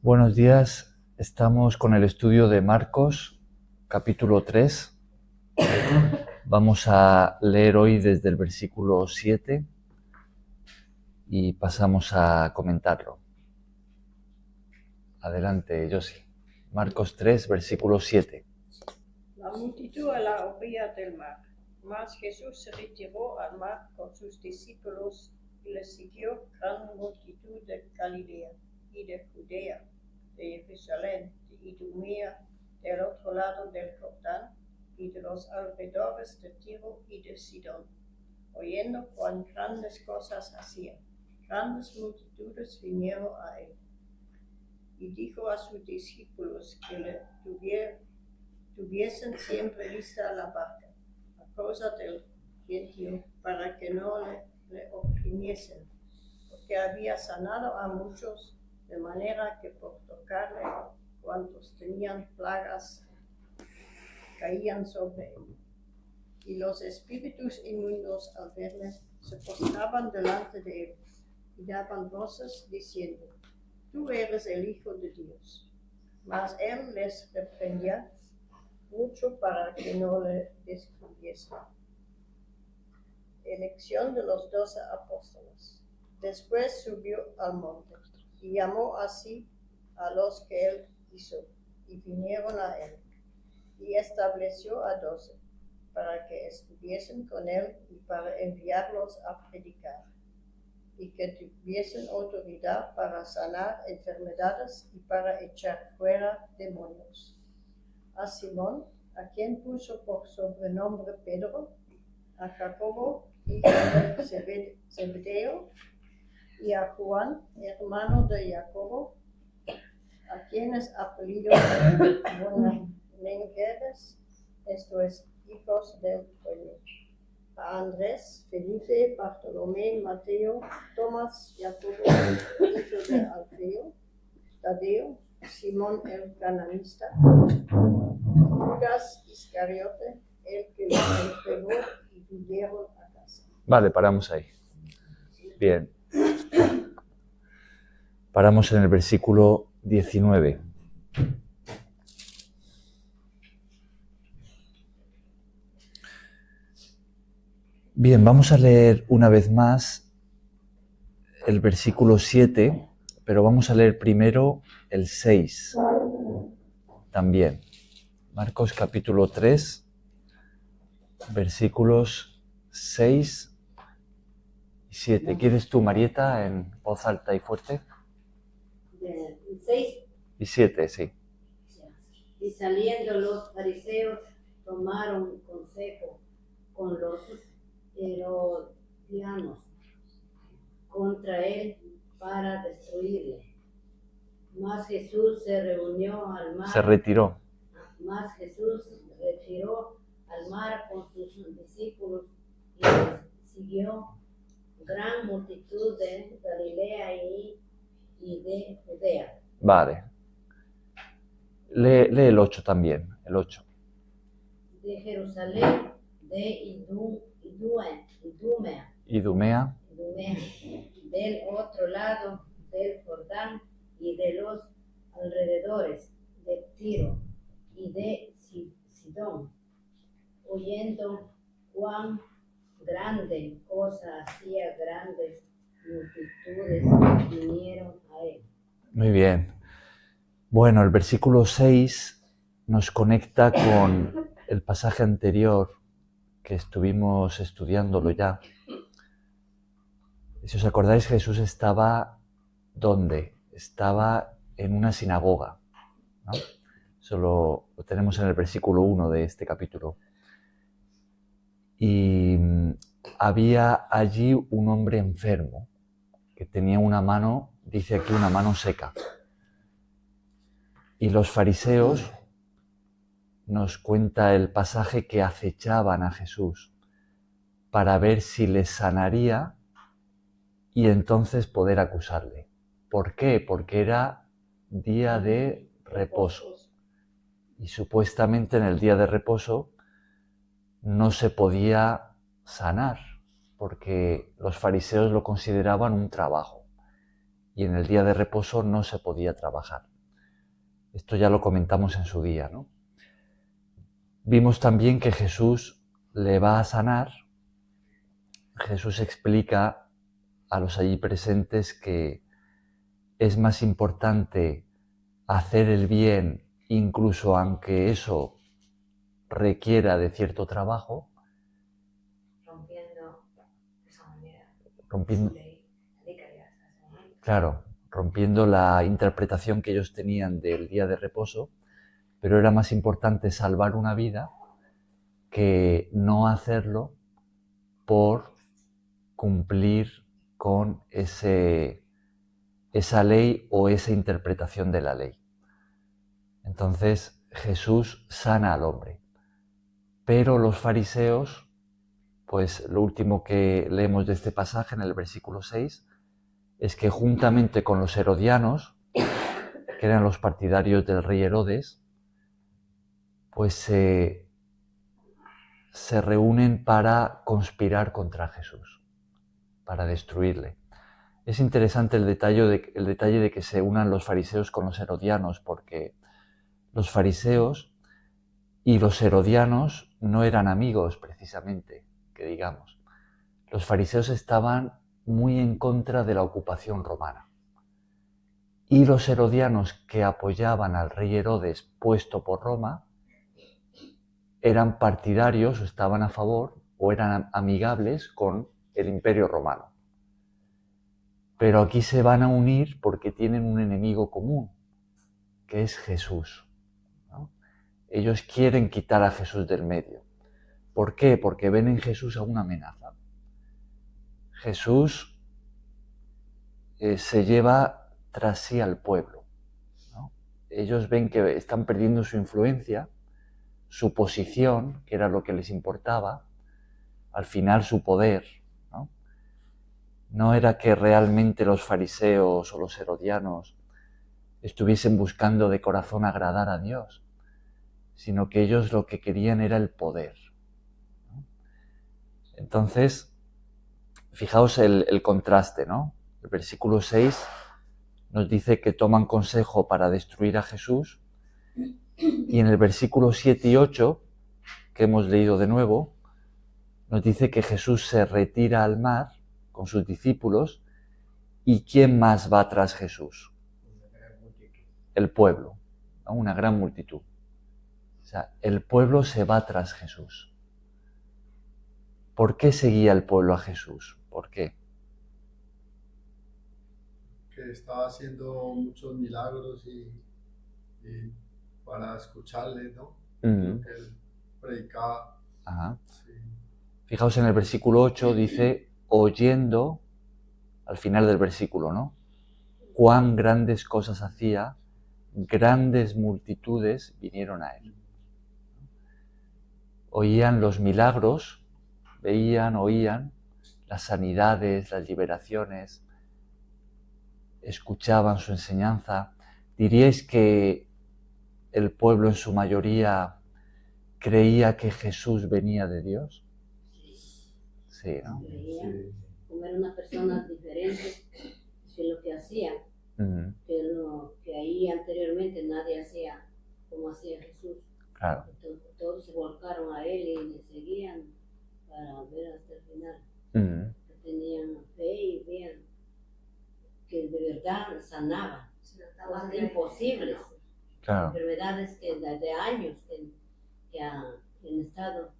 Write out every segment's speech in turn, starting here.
Buenos días, estamos con el estudio de Marcos, capítulo 3. Vamos a leer hoy desde el versículo 7 y pasamos a comentarlo. Adelante, Josi. Marcos 3, versículo 7. La multitud a la orilla del mar. Mas Jesús se retiró al mar con sus discípulos y les siguió gran multitud de Galilea y de Judea, de Jerusalén, de Idumea, del otro lado del Jordán y de los alrededores de Tiro y de Sidón, oyendo cuán grandes cosas hacía. Grandes multitudes vinieron a él. Y dijo a sus discípulos que le tuviesen siempre lista la barca, a causa del gentío, para que no le oprimiesen, porque había sanado a muchos, de manera que por tocarle, cuantos tenían plagas caían sobre él. Y los espíritus inmundos, al verle, se postraban delante de él y daban voces diciendo: Tú eres el Hijo de Dios. Mas él les reprendía mucho para que no le descubriesen. Elección de los 12 apóstoles. Después subió al monte y llamó así a los que él quiso, y vinieron a él, y estableció a 12 para que estuviesen con él y para enviarlos a predicar, y que tuviesen autoridad para sanar enfermedades y para echar fuera demonios. A Simón, a quien puso por sobrenombre Pedro, a Jacobo, hijo de Zebedeo, y a Juan, hermano de Jacobo, a quienes apellido Boanerges, esto es, hijos del trueno, a Andrés, Felipe, Bartolomé, Mateo, Tomás, Jacobo, hijo de Alfeo, Tadeo, Simón el cananista, Judas Iscariote, el que lo entregó, y vinieron a casa. Vale, paramos ahí. Bien. Paramos en el versículo 19. Bien, vamos a leer una vez más el versículo 7, pero vamos a leer primero el 6 también. Marcos capítulo 3, versículos 6 y 7. ¿Quieres tú, Marieta, en voz alta y fuerte? 6. Y 7, sí. Y saliendo los fariseos tomaron consejo con los herodianos contra él para destruirle. Mas Jesús se reunió al mar. Se retiró. Mas Jesús retiró al mar con sus discípulos y los siguió gran multitud de Galilea y de Judea. Vale. Lee el 8 también, el 8. De Jerusalén, de Idumea. Del otro lado del Jordán y de los alrededores de Tiro y de Sidón, oyendo cuán grande cosa hacía, grandes multitudes vinieron a él. Muy bien. Bueno, el versículo 6 nos conecta con el pasaje anterior que estuvimos estudiándolo ya. Si os acordáis, Jesús estaba ¿dónde? Estaba en una sinagoga, ¿no? Eso lo tenemos en el versículo 1 de este capítulo. Y había allí un hombre enfermo que tenía una mano, dice aquí, una mano seca. Y los fariseos, nos cuenta el pasaje, que acechaban a Jesús para ver si le sanaría y entonces poder acusarle. ¿Por qué? Porque era día de reposo. Y supuestamente en el día de reposo no se podía sanar, porque los fariseos lo consideraban un trabajo. y en el día de reposo no se podía trabajar. Esto ya lo comentamos en su día, ¿no? Vimos también que Jesús le va a sanar. Jesús explica a los allí presentes que es más importante hacer el bien, incluso aunque eso requiera de cierto trabajo, rompiendo la interpretación que ellos tenían del día de reposo, pero era más importante salvar una vida que no hacerlo por cumplir con esa ley o esa interpretación de la ley. Entonces Jesús sana al hombre, pero los fariseos, pues lo último que leemos de este pasaje en el versículo 6 es que juntamente con los herodianos, que eran los partidarios del rey Herodes, pues se reúnen para conspirar contra Jesús, para destruirle. Es interesante el detalle de que se unan los fariseos con los herodianos, porque los fariseos y los herodianos no eran amigos precisamente, que digamos. Los fariseos estaban muy en contra de la ocupación romana. Y los herodianos, que apoyaban al rey Herodes puesto por Roma, eran partidarios o estaban a favor o eran amigables con el Imperio Romano. Pero aquí se van a unir porque tienen un enemigo común, que es Jesús, ¿no? Ellos quieren quitar a Jesús del medio. ¿Por qué? Porque ven en Jesús a una amenaza. Jesús se lleva tras sí al pueblo, ¿no? Ellos ven que están perdiendo su influencia, su posición, que era lo que les importaba, al final su poder, ¿no? No era que realmente los fariseos o los herodianos estuviesen buscando de corazón agradar a Dios, sino que ellos lo que querían era el poder, ¿no? Entonces, fijaos el contraste, ¿no? El versículo 6 nos dice que toman consejo para destruir a Jesús, y en el versículo 7 y 8, que hemos leído de nuevo, nos dice que Jesús se retira al mar con sus discípulos. ¿Y quién más va tras Jesús? El pueblo, ¿no? Una gran multitud. O sea, el pueblo se va tras Jesús. ¿Por qué seguía el pueblo a Jesús? ¿Por qué? Que estaba haciendo muchos milagros y para escucharle, ¿no? Lo que él predicaba. Ajá. Sí. Fijaos en el versículo 8, dice, oyendo, al final del versículo, ¿no? Cuán grandes cosas hacía, grandes multitudes vinieron a él. Oían los milagros, veían, oían las sanidades, las liberaciones, escuchaban su enseñanza. ¿Diríais que el pueblo en su mayoría creía que Jesús venía de Dios? Sí, ¿no? Creía, como era una persona diferente que lo que hacía, que ahí anteriormente nadie hacía como hacía Jesús. Claro. Entonces, todos se volcaron a él y le seguían para ver hasta el final. Que tenían fe y veían que de verdad sanaba cosas imposibles, Claro. enfermedades que desde años que han estado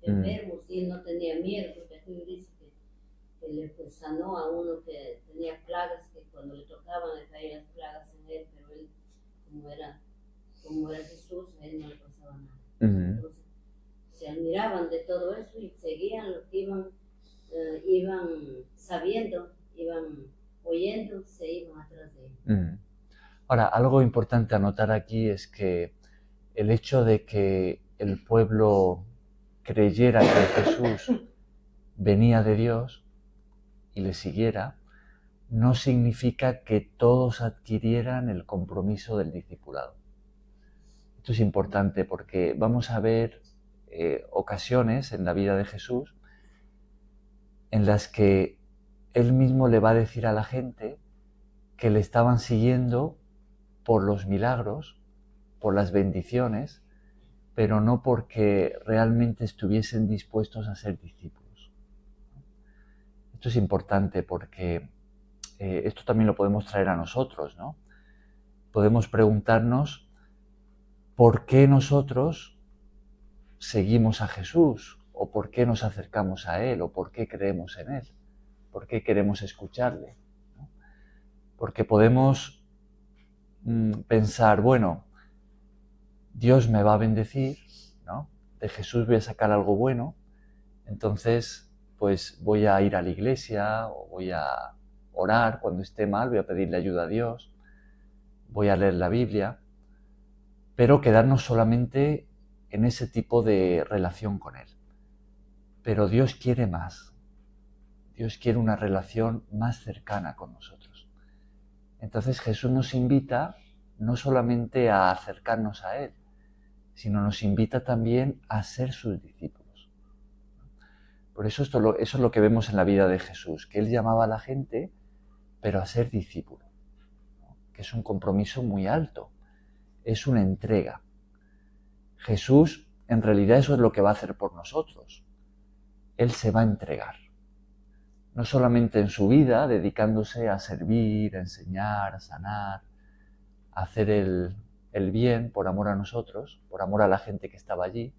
enfermos y él no tenía miedo, porque aquí dice que le sanó a uno que tenía plagas, que cuando le tocaban le caían las plagas en él, pero él, como era Jesús, a él no le pasaba nada. Entonces, se admiraban de todo eso y seguían lo que iban sabiendo, iban oyendo, se iban atrás de él. Ahora, algo importante a notar aquí es que el hecho de que el pueblo creyera que Jesús venía de Dios y le siguiera, no significa que todos adquirieran el compromiso del discipulado. Esto es importante porque vamos a ver ocasiones en la vida de Jesús en las que él mismo le va a decir a la gente que le estaban siguiendo por los milagros, por las bendiciones, pero no porque realmente estuviesen dispuestos a ser discípulos. Esto es importante porque esto también lo podemos traer a nosotros, ¿no? Podemos preguntarnos por qué nosotros seguimos a Jesús, o por qué nos acercamos a Él, o por qué creemos en Él, por qué queremos escucharle, ¿no? Porque podemos pensar, bueno, Dios me va a bendecir, ¿no? De Jesús voy a sacar algo bueno, entonces pues voy a ir a la iglesia, o voy a orar cuando esté mal, voy a pedirle ayuda a Dios, voy a leer la Biblia, pero quedarnos solamente en ese tipo de relación con Él. Pero Dios quiere más. Dios quiere una relación más cercana con nosotros. Entonces Jesús nos invita no solamente a acercarnos a Él, sino nos invita también a ser sus discípulos. Por eso eso es lo que vemos en la vida de Jesús, que Él llamaba a la gente, pero a ser discípulo, ¿no? Que es un compromiso muy alto, es una entrega. Jesús, en realidad, eso es lo que va a hacer por nosotros. Él se va a entregar. No solamente en su vida, dedicándose a servir, a enseñar, a sanar, a hacer el bien por amor a nosotros, por amor a la gente que estaba allí,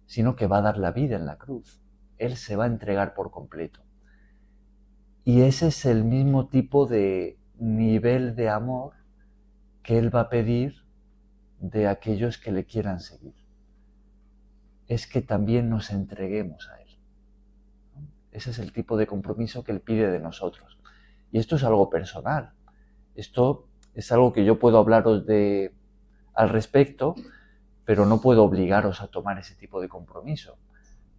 sino que va a dar la vida en la cruz. Él se va a entregar por completo. Y ese es el mismo tipo de nivel de amor que Él va a pedir de aquellos que le quieran seguir. Es que también nos entreguemos a Él. Ese es el tipo de compromiso que Él pide de nosotros. Y esto es algo personal. Esto es algo que yo puedo hablaros al respecto, pero no puedo obligaros a tomar ese tipo de compromiso.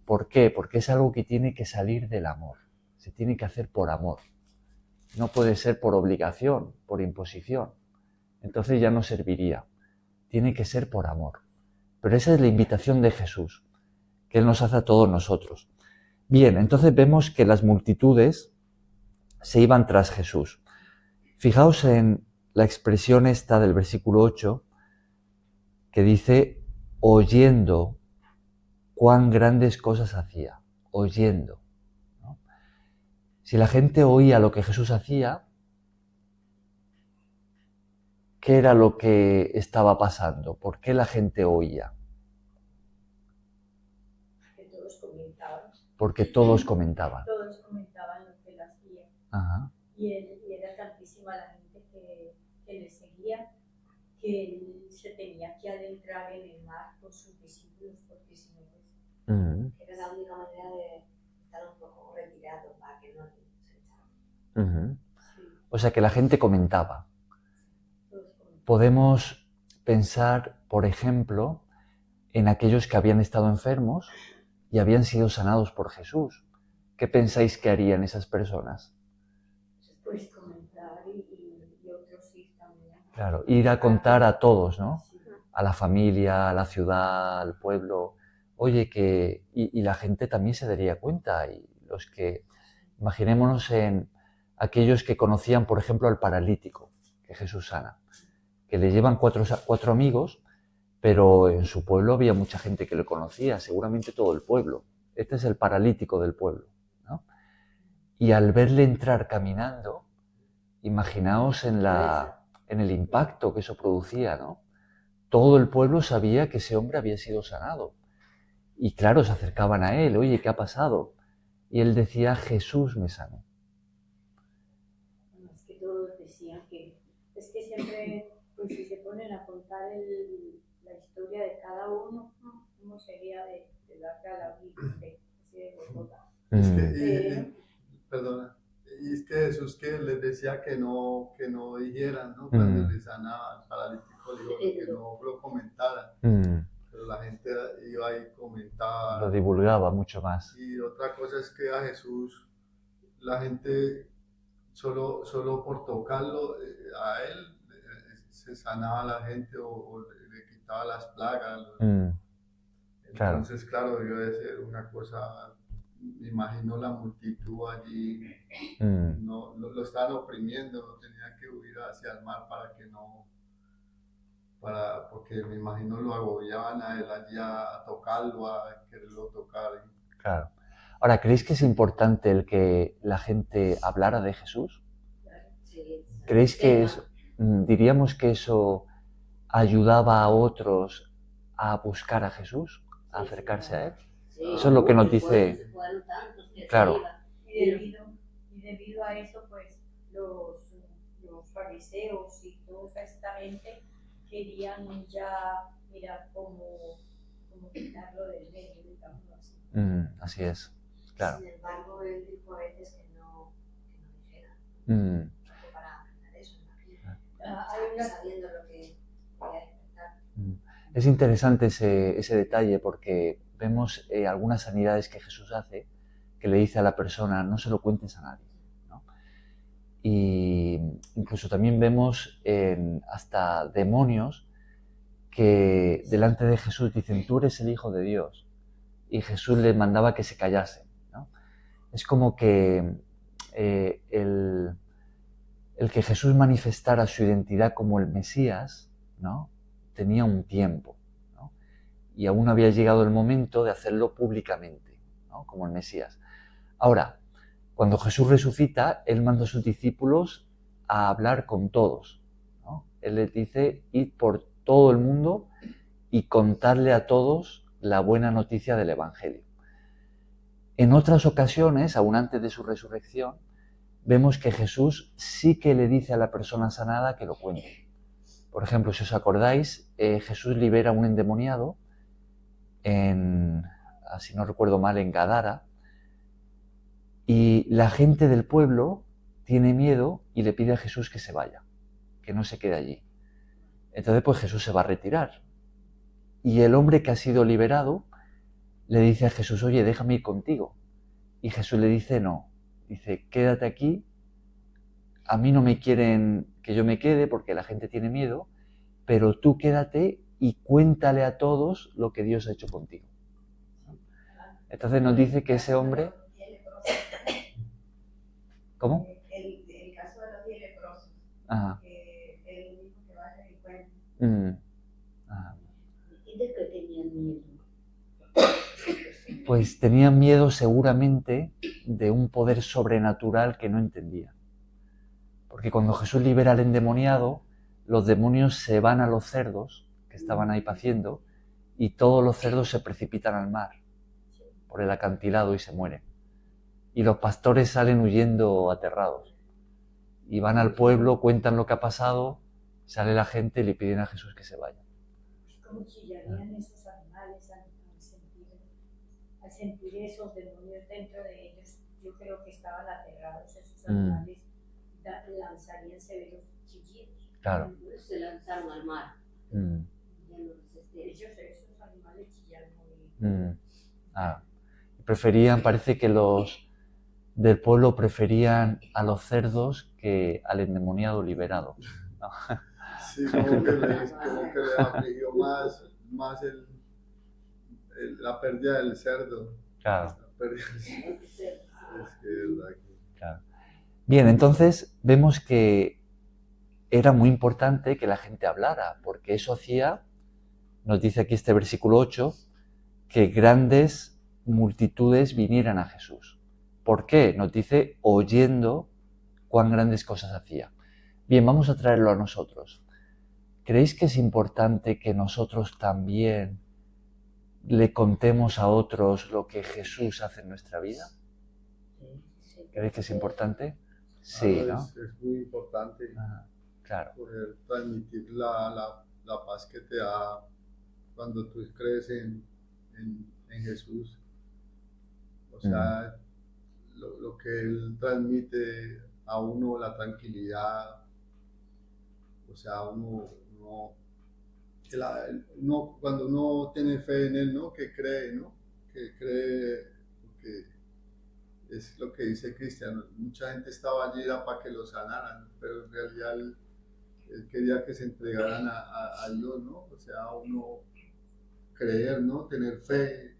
¿Por qué? Porque es algo que tiene que salir del amor. Se tiene que hacer por amor. No puede ser por obligación, por imposición. Entonces ya no serviría. Tiene que ser por amor. Pero esa es la invitación de Jesús, que Él nos hace a todos nosotros. Bien, entonces vemos que las multitudes se iban tras Jesús. Fijaos en la expresión esta del versículo 8, que dice, oyendo cuán grandes cosas hacía. Oyendo, ¿no? Si la gente oía lo que Jesús hacía, ¿qué era lo que estaba pasando? ¿Por qué la gente oía? Porque todos comentaban. Todos comentaban lo que él hacía. Ajá. Y era tantísima la gente que le seguía, que él se tenía que adentrar en el mar con sus discípulos, porque si no, pues, era la única manera de estar un poco retirado para que no se echaran. sí, O sea que la gente comentaba. todos comentaban. Podemos pensar, por ejemplo, en aquellos que habían estado enfermos y habían sido sanados por Jesús. ¿Qué pensáis que harían esas personas? Pues comentar y otros ir también. Claro, ir a contar a todos, ¿no? Sí. A la familia, a la ciudad, al pueblo. Oye, y la gente también se daría cuenta. Y los que, imaginémonos en aquellos que conocían, por ejemplo, al paralítico que Jesús sana, que le llevan cuatro amigos, pero en su pueblo había mucha gente que le conocía, seguramente todo el pueblo. Este es el paralítico del pueblo, ¿no? Y al verle entrar caminando, imaginaos en el impacto que eso producía, ¿no? Todo el pueblo sabía que ese hombre había sido sanado. Y claro, se acercaban a él, oye, ¿qué ha pasado? Y él decía, Jesús me sanó. Es que todos decían que, es que siempre, pues si se ponen a contar la historia de cada uno, ¿cómo sería de larga la vida de Bogotá? Es que, perdona, y es que Jesús que les decía que no dijeran, ¿no? Cuando les sanaba al paralítico, le dijo que no lo comentaran. Pero la gente iba y comentaba. Lo divulgaba mucho más. Y otra cosa es que a Jesús, la gente solo por tocarlo, a él se sanaba la gente o le quitaba las plagas. Entonces, claro, debió de ser una cosa me imagino la multitud allí, no, lo estaban oprimiendo, tenía que huir hacia el mar para que no, porque me imagino lo agobiaban a él allí a tocarlo, a quererlo tocar. Claro. Ahora, ¿creéis que es importante el que la gente hablara de Jesús? Sí, ¿Creéis que diríamos que eso ayudaba a otros a buscar a Jesús, a acercarse a Él? sí, Eso es lo que nos por eso dice. se fueron tantos que Claro. se iban. Y debido a eso, pues los fariseos y toda esta gente querían ya, mira, como quitarlo del medio, digamos así. Así es, claro. Sin embargo, él dijo a veces que no dijera. Para aprender eso, sabiendo lo que quería despertar. Es interesante ese detalle porque vemos algunas sanidades que Jesús hace que le dice a la persona, no se lo cuentes a nadie, ¿no? Y incluso también vemos hasta demonios que delante de Jesús dicen, tú eres el Hijo de Dios. Y Jesús les mandaba que se callasen, ¿no? Es como que el que Jesús manifestara su identidad como el Mesías, ¿no? Tenía un tiempo, ¿no? Y aún no había llegado el momento de hacerlo públicamente, ¿no? Como el Mesías. Ahora, cuando Jesús resucita, Él manda a sus discípulos a hablar con todos, ¿no? Él les dice, id por todo el mundo y contarle a todos la buena noticia del Evangelio. En otras ocasiones, aún antes de su resurrección, vemos que Jesús sí que le dice a la persona sanada que lo cuente. Por ejemplo, si os acordáis, Jesús libera a un endemoniado si no recuerdo mal, en Gadara, y la gente del pueblo tiene miedo y le pide a Jesús que se vaya, que no se quede allí. Entonces, pues Jesús se va a retirar. Y el hombre que ha sido liberado le dice a Jesús, oye, déjame ir contigo. Y Jesús le dice, no. Dice, quédate aquí. A mí no me quieren que yo me quede porque la gente tiene miedo, pero tú quédate y cuéntale a todos lo que Dios ha hecho contigo. Entonces nos dice que ese hombre... ¿Cómo? El caso de los 10 leprosos. Ajá. Él dijo que vaya y cuente. Ajá. ¿Y de qué tenían miedo? Pues tenían miedo seguramente de un poder sobrenatural que no entendían. Porque cuando Jesús libera al endemoniado, los demonios se van a los cerdos que estaban ahí paciendo y todos los cerdos se precipitan al mar por el acantilado y se mueren. Y los pastores salen huyendo aterrados. Y van al pueblo, cuentan lo que ha pasado, sale la gente y le piden a Jesús que se vaya. ¿Cómo chillarían esos animales al sentir esos demonios dentro de ellos? Yo creo que estaban aterrados esos animales, lanzarían severos chillidos. Claro. Se lanzaron al mar. Esos animales chillan muy... Preferían, parece que los del pueblo preferían a los cerdos que al endemoniado liberado, ¿no? Sí, como que le afligió más la pérdida del cerdo. Claro. Claro. Bien, entonces vemos que era muy importante que la gente hablara, porque eso hacía, nos dice aquí este versículo 8, que grandes multitudes vinieran a Jesús. ¿Por qué? Nos dice oyendo cuán grandes cosas hacía. Bien, vamos a traerlo a nosotros. ¿Creéis que es importante que nosotros también le contemos a otros lo que Jesús hace en nuestra vida? ¿Creéis que es importante? Sí, ¿no? Es muy importante. Claro. Poder transmitir la paz que te da cuando tú crees en Jesús. O sea, lo que Él transmite a uno, la tranquilidad. O sea, uno cuando uno tiene fe en Él, ¿no? Que cree, ¿no? Que cree, porque es lo que dice Cristian. Mucha gente estaba allí era para que lo sanaran, pero en realidad él quería que se entregaran a Dios, ¿no? O sea, uno creer, ¿no? Tener fe.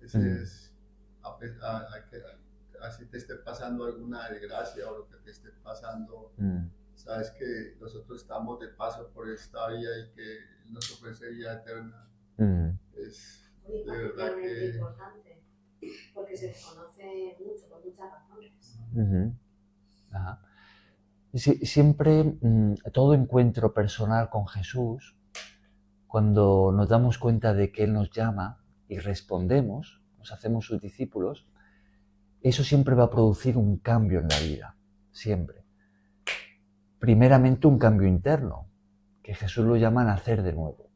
Ese es así te esté pasando alguna desgracia o lo que te esté pasando, sabes que nosotros estamos de paso por esta vía y que Él nos ofrece vida eterna. Es Muy de verdad particularmente que... importante, porque se desconoce mucho, por muchas razones. Ajá. Siempre todo encuentro personal con Jesús, cuando nos damos cuenta de que Él nos llama y respondemos, nos hacemos sus discípulos, eso siempre va a producir un cambio en la vida, siempre. Primeramente un cambio interno, que Jesús lo llama nacer de nuevo.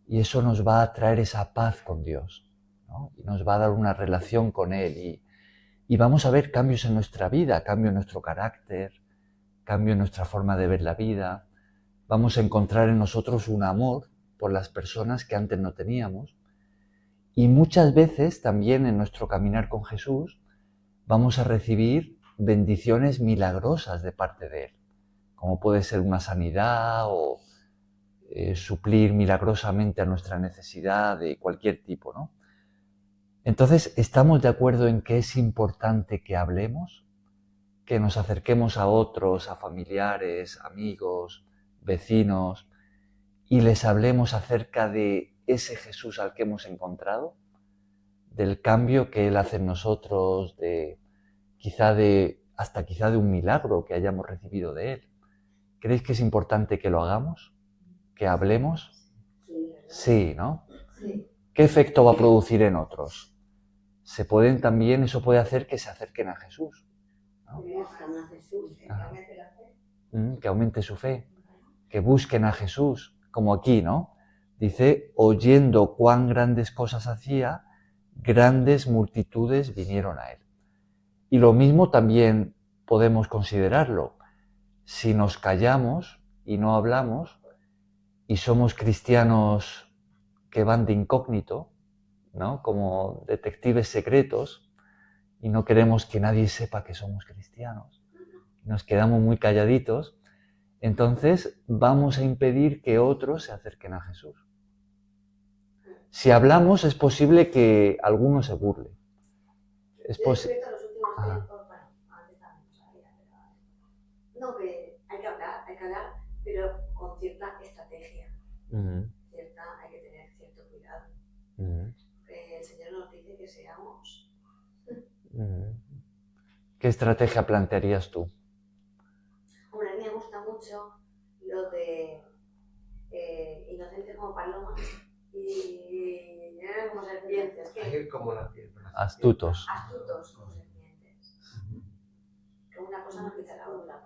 Y eso nos va a traer esa paz con Dios, ¿no? Y nos va a dar una relación con Él. Y vamos a ver cambios en nuestra vida, cambio en nuestro carácter, cambio en nuestra forma de ver la vida. Vamos a encontrar en nosotros un amor por las personas que antes no teníamos. Y muchas veces también en nuestro caminar con Jesús vamos a recibir bendiciones milagrosas de parte de Él, como puede ser una sanidad o suplir milagrosamente a nuestra necesidad de cualquier tipo, ¿no? Entonces, ¿estamos de acuerdo en que es importante que hablemos? Que nos acerquemos a otros, a familiares, amigos, vecinos, y les hablemos acerca de ese Jesús al que hemos encontrado, del cambio que Él hace en nosotros, hasta quizá de un milagro que hayamos recibido de Él. ¿Creéis que es importante que lo hagamos? ¿Que hablemos? Sí, ¿no? Sí. ¿Qué efecto va a producir en otros? Eso puede hacer que se acerquen a Jesús, ¿no? Que aumente su fe, que busquen a Jesús, como aquí, ¿no? Dice, oyendo cuán grandes cosas hacía, grandes multitudes vinieron a Él. Y lo mismo también podemos considerarlo. Si nos callamos y no hablamos, y somos cristianos que van de incógnito, ¿no? Como detectives secretos, y no queremos que nadie sepa que somos cristianos, nos quedamos muy calladitos, entonces vamos a impedir que otros se acerquen a Jesús. Si hablamos, es posible que alguno se burle. Es posible. Yo he descubierto en los últimos tiempos, bueno, antes también lo sabía, pero no, que hay que hablar, pero con cierta estrategia. Hay que tener cierto cuidado. El Señor nos dice que seamos. ¿Qué estrategia plantearías tú? Hombre, a mí me gusta mucho lo de inocentes como palomas y como serpientes. Como la piedra. Astutos. Astutos como serpientes. Que una cosa no quita la otra.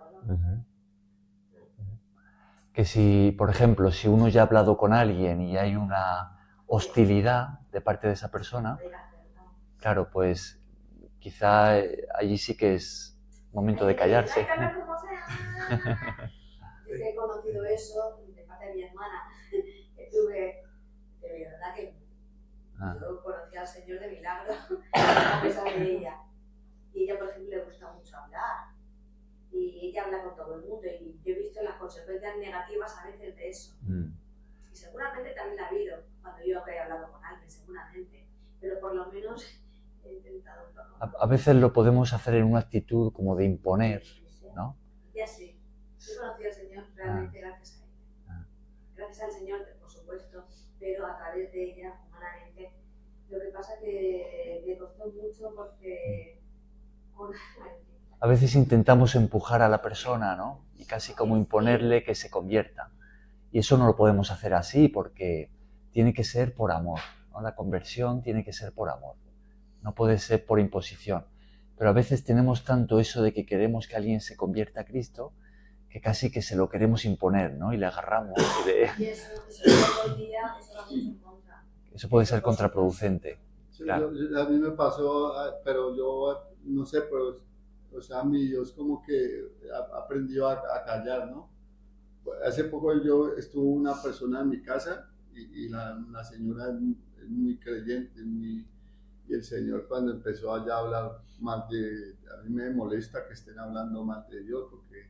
Que si, por ejemplo, si uno ya ha hablado con alguien y hay una hostilidad de parte de esa persona, claro, pues quizá allí sí que es momento de callarse. Yo he conocido eso de parte de mi hermana, que tuve, de verdad que yo conocí al Señor de milagro a pesar de ella. Y ella, por ejemplo, le gusta mucho hablar. Y ella habla con todo el mundo y yo he visto las consecuencias negativas a veces de eso. Y seguramente también la ha habido cuando yo he hablado con alguien, seguramente. Pero por lo menos he intentado. A veces lo podemos hacer en una actitud como de imponer, ¿no? Ya sí. Yo conocí al Señor realmente gracias a ella. Gracias al Señor, por supuesto, pero a través de ella, humanamente. Lo que pasa es que me costó mucho porque... A veces intentamos empujar a la persona, ¿no? Y casi como imponerle que se convierta. Y eso no lo podemos hacer así porque tiene que ser por amor, ¿no? La conversión tiene que ser por amor. No puede ser por imposición. Pero a veces tenemos tanto eso de que queremos que alguien se convierta a Cristo que casi que se lo queremos imponer, ¿no? Y le agarramos. Y eso hoy día, eso lo hacemos en contra. Eso puede ser contraproducente. Sí, claro. A mí me pasó, pero yo no sé, pero, o sea, mi Dios como que aprendió a callar, ¿no? Hace poco estuvo una persona en mi casa y la señora es muy creyente, y el Señor cuando empezó allá a hablar mal a mí me molesta que estén hablando mal de Dios porque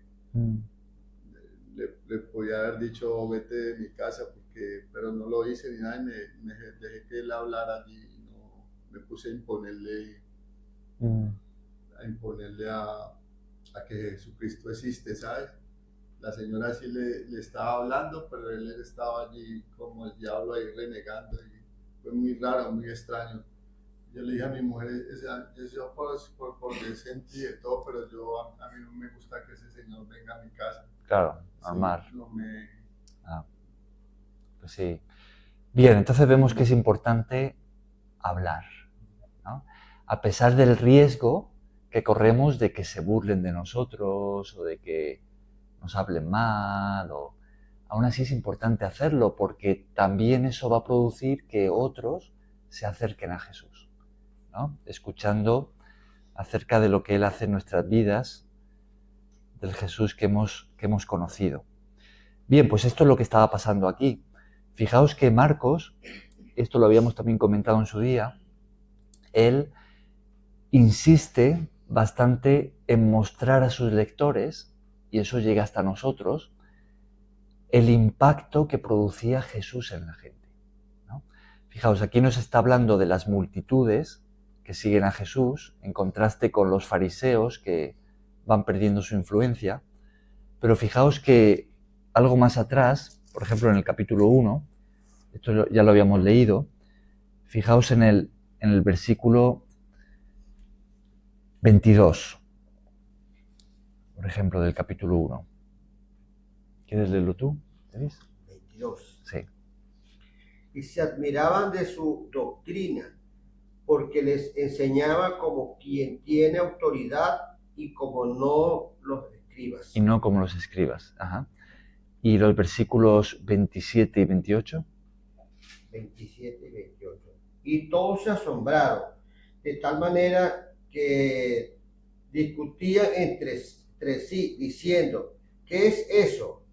le podía haber dicho vete de mi casa, pero no lo hice ni nada y me dejé que él hablara allí y no me puse a imponerle a imponerle a que Jesucristo existe, ¿sabes? La señora sí le estaba hablando, pero él estaba allí como el diablo ahí renegando y fue muy raro, muy extraño. Yo le dije a mi mujer, yo por decente y de todo, pero a mí no me gusta que ese señor venga a mi casa. Claro, normal. Sí, no me... Pues sí. Bien, entonces vemos que es importante hablar, ¿no? A pesar del riesgo que corremos de que se burlen de nosotros o de que nos hablen mal, aún así es importante hacerlo porque también eso va a producir que otros se acerquen a Jesús, ¿no? Escuchando acerca de lo que Él hace en nuestras vidas, del Jesús que hemos conocido. Bien, pues esto es lo que estaba pasando aquí. Fijaos que Marcos, esto lo habíamos también comentado en su día, él insiste bastante en mostrar a sus lectores, y eso llega hasta nosotros, el impacto que producía Jesús en la gente, ¿no? Fijaos, aquí nos está hablando de las multitudes que siguen a Jesús, en contraste con los fariseos que van perdiendo su influencia, pero fijaos que algo más atrás, por ejemplo en el capítulo 1, esto ya lo habíamos leído, fijaos en el versículo 22, por ejemplo, del capítulo 1. ¿Quieres leerlo tú, Denis? 22. Sí. Y se admiraban de su doctrina, porque les enseñaba como quien tiene autoridad y como no los escribas. Y no como los escribas. Ajá. ¿Y los versículos 27 y 28? 27 y 28. Y todos se asombraron, de tal manera que discutían entre sí, diciendo, ¿qué es eso?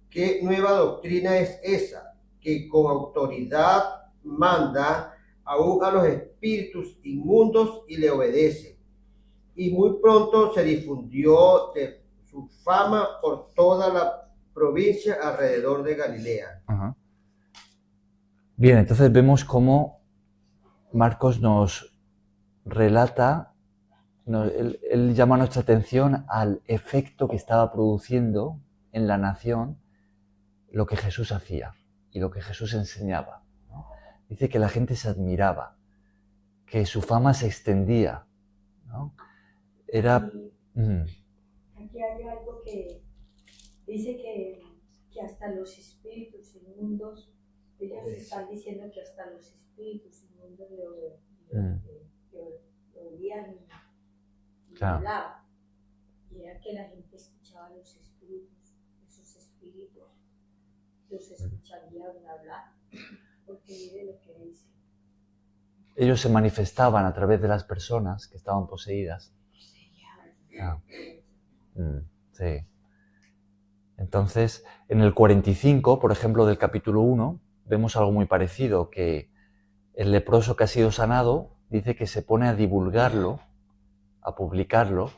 ¿Qué nueva doctrina es esa? Que con autoridad manda aún a los espíritus inmundos y le obedecen. Y muy pronto se difundió de su fama por toda la provincia alrededor de Galilea. Ajá. Bien, entonces vemos cómo Marcos nos relata, él llama nuestra atención al efecto que estaba produciendo en la nación lo que Jesús hacía y lo que Jesús enseñaba, ¿no? Dice que la gente se admiraba, que su fama se extendía, ¿no? Era... Aquí hay algo que dice que hasta los espíritus inmundos, ellos están diciendo que hasta los espíritus inmundos le oían y Claro. hablaban. Y era que la gente escuchaba a los espíritus, esos espíritus los escucharían hablar, porque mire lo que dice. Ellos se manifestaban a través de las personas que estaban poseídas. Ah. Sí. Entonces, en el 45, por ejemplo, del capítulo 1, vemos algo muy parecido, que el leproso que ha sido sanado dice que se pone a divulgarlo, a publicarlo,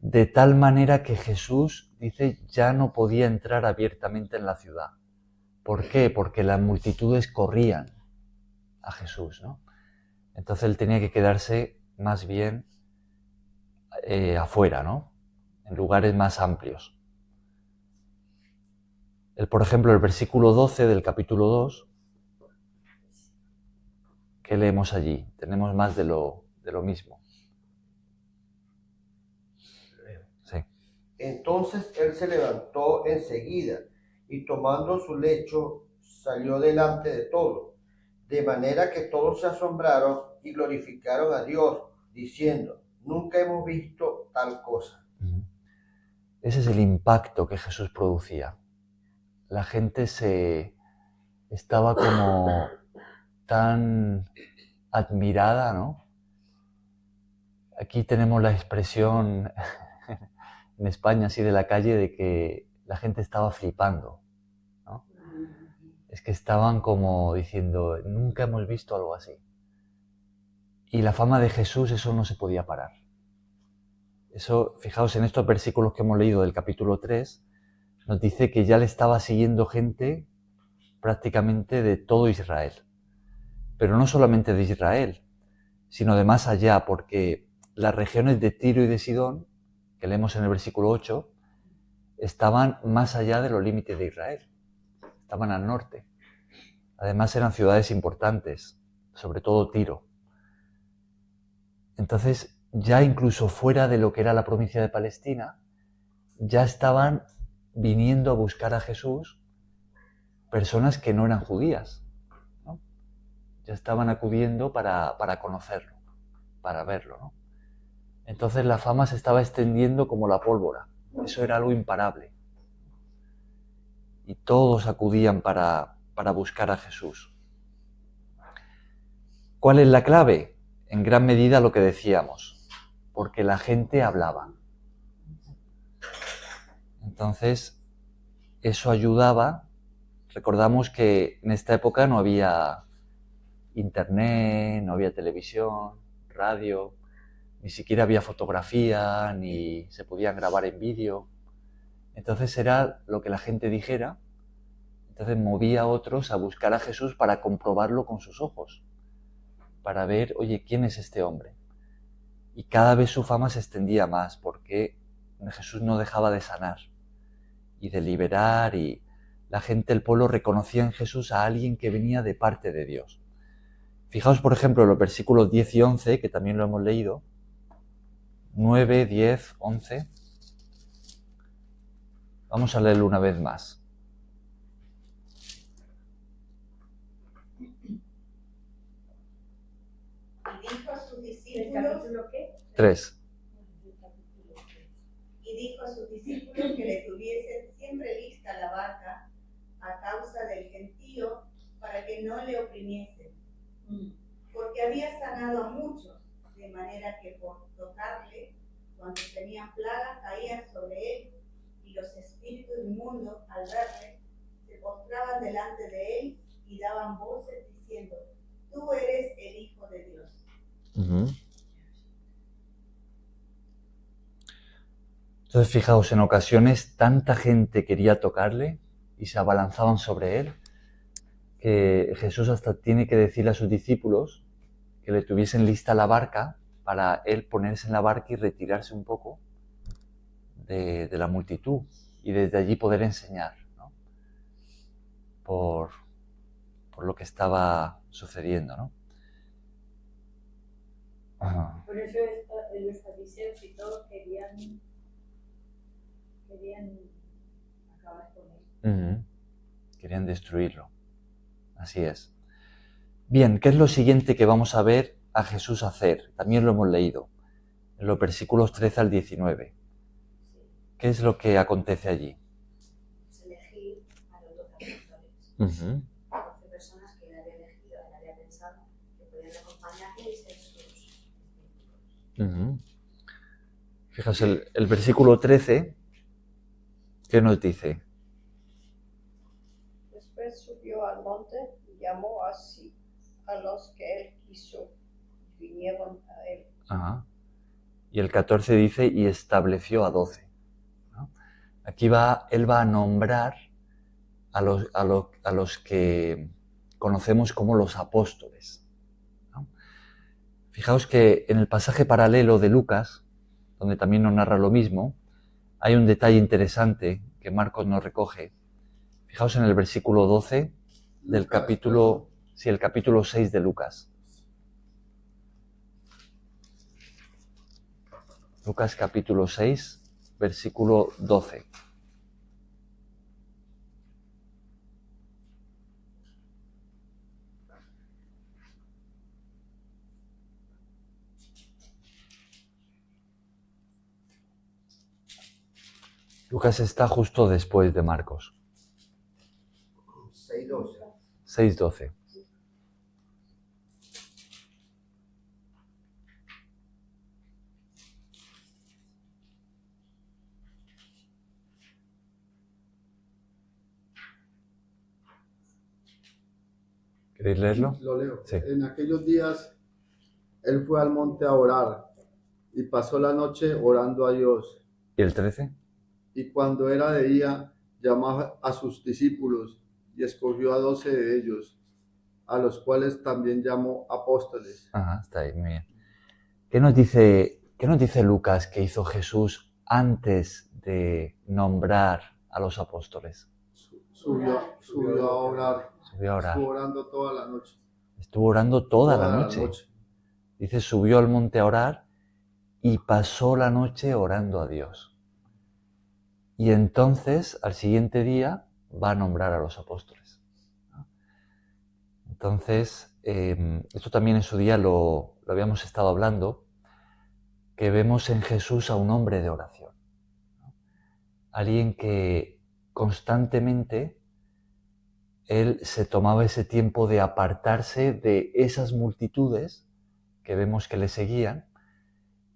de tal manera que Jesús, dice, ya no podía entrar abiertamente en la ciudad. ¿Por qué? Porque las multitudes corrían a Jesús, ¿no? Entonces él tenía que quedarse más bien afuera, ¿no? En lugares más amplios. Por ejemplo, el versículo 12 del capítulo 2, ¿qué leemos allí? Tenemos más de lo mismo. Sí. Entonces él se levantó enseguida y tomando su lecho salió delante de todos, de manera que todos se asombraron y glorificaron a Dios, diciendo, nunca hemos visto tal cosa. Ese es el impacto que Jesús producía. La gente estaba como tan admirada, ¿no? Aquí tenemos la expresión en España, así de la calle, de que la gente estaba flipando, ¿no? Es que estaban como diciendo, nunca hemos visto algo así. Y la fama de Jesús, eso no se podía parar. Eso, fijaos, en estos versículos que hemos leído del capítulo 3, nos dice que ya le estaba siguiendo gente prácticamente de todo Israel. Pero no solamente de Israel, sino de más allá, porque las regiones de Tiro y de Sidón, que leemos en el versículo 8, estaban más allá de los límites de Israel, estaban al norte. Además eran ciudades importantes, sobre todo Tiro. Entonces, ya incluso fuera de lo que era la provincia de Palestina, ya estaban viniendo a buscar a Jesús personas que no eran judías, ¿no? Ya estaban acudiendo para conocerlo, para verlo, ¿no? Entonces la fama se estaba extendiendo como la pólvora. Eso era algo imparable. Y todos acudían para buscar a Jesús. ¿Cuál es la clave? En gran medida lo que decíamos, porque la gente hablaba. Entonces, eso ayudaba. Recordamos que en esta época no había internet, no había televisión, radio, ni siquiera había fotografía, ni se podían grabar en vídeo. Entonces era lo que la gente dijera. Entonces movía a otros a buscar a Jesús para comprobarlo con sus ojos, para ver, oye, ¿quién es este hombre? Y cada vez su fama se extendía más, porque Jesús no dejaba de sanar y de liberar, y la gente, el pueblo, reconocía en Jesús a alguien que venía de parte de Dios. Fijaos, por ejemplo, en los versículos 10 y 11, que también lo hemos leído, 9, 10, 11. Vamos a leerlo una vez más. Y dijo a sus ¿El discípulos, capítulo qué? 3. y dijo a sus discípulos que le tuviesen siempre lista la barca a causa del gentío, para que no le oprimiesen, porque había sanado a muchos, de manera que por tocarle, cuando tenían plaga, caían sobre él, y los espíritus inmundos, al verle, se postraban delante de él y daban voces diciendo: tú eres el Hijo de Dios. Entonces, fijaos, en ocasiones tanta gente quería tocarle y se abalanzaban sobre él, que Jesús hasta tiene que decirle a sus discípulos que le tuviesen lista la barca para él ponerse en la barca y retirarse un poco de la multitud y desde allí poder enseñar, ¿no? Por lo que estaba sucediendo, ¿no? Ajá. Por eso los fariseos y todos querían acabar con él. Querían destruirlo. Así es. Bien, ¿qué es lo siguiente que vamos a ver a Jesús hacer? También lo hemos leído, en los versículos 13 al 19. ¿Qué es lo que acontece allí? Elegir a los 12 apóstoles. 12 personas que él había elegido, él había pensado que podían acompañarle y ser sus discípulos. Fijaos, el versículo 13, ¿qué nos dice? Después subió al monte y llamó así a los que él quiso, y vinieron a él. Ajá. Y el 14 dice, y estableció a 12. ¿No? Aquí él va a nombrar a los que conocemos como los apóstoles, ¿no? Fijaos que en el pasaje paralelo de Lucas, donde también nos narra lo mismo, hay un detalle interesante que Marcos nos recoge. Fijaos en el versículo 12 del capítulo 6 de Lucas. Lucas capítulo 6, versículo 12. Lucas está justo después de Marcos. 6:12. 6:12. ¿Queréis leerlo? Lo leo. Sí. En aquellos días él fue al monte a orar y pasó la noche orando a Dios. ¿Y el 13? Y cuando era de día, llamó a sus discípulos y escogió a 12 de ellos, a los cuales también llamó apóstoles. Ajá, está ahí, muy bien. ¿Qué nos dice ¿Qué nos dice Lucas que hizo Jesús antes de nombrar a los apóstoles? Subió a orar. Subió a orar. Estuvo orando toda la noche. Estuvo orando toda la noche. Dice, subió al monte a orar y pasó la noche orando a Dios. Y entonces, al siguiente día, va a nombrar a los apóstoles. Entonces, esto también en su día lo habíamos estado hablando, que vemos en Jesús a un hombre de oración. Alguien que constantemente él se tomaba ese tiempo de apartarse de esas multitudes que vemos que le seguían,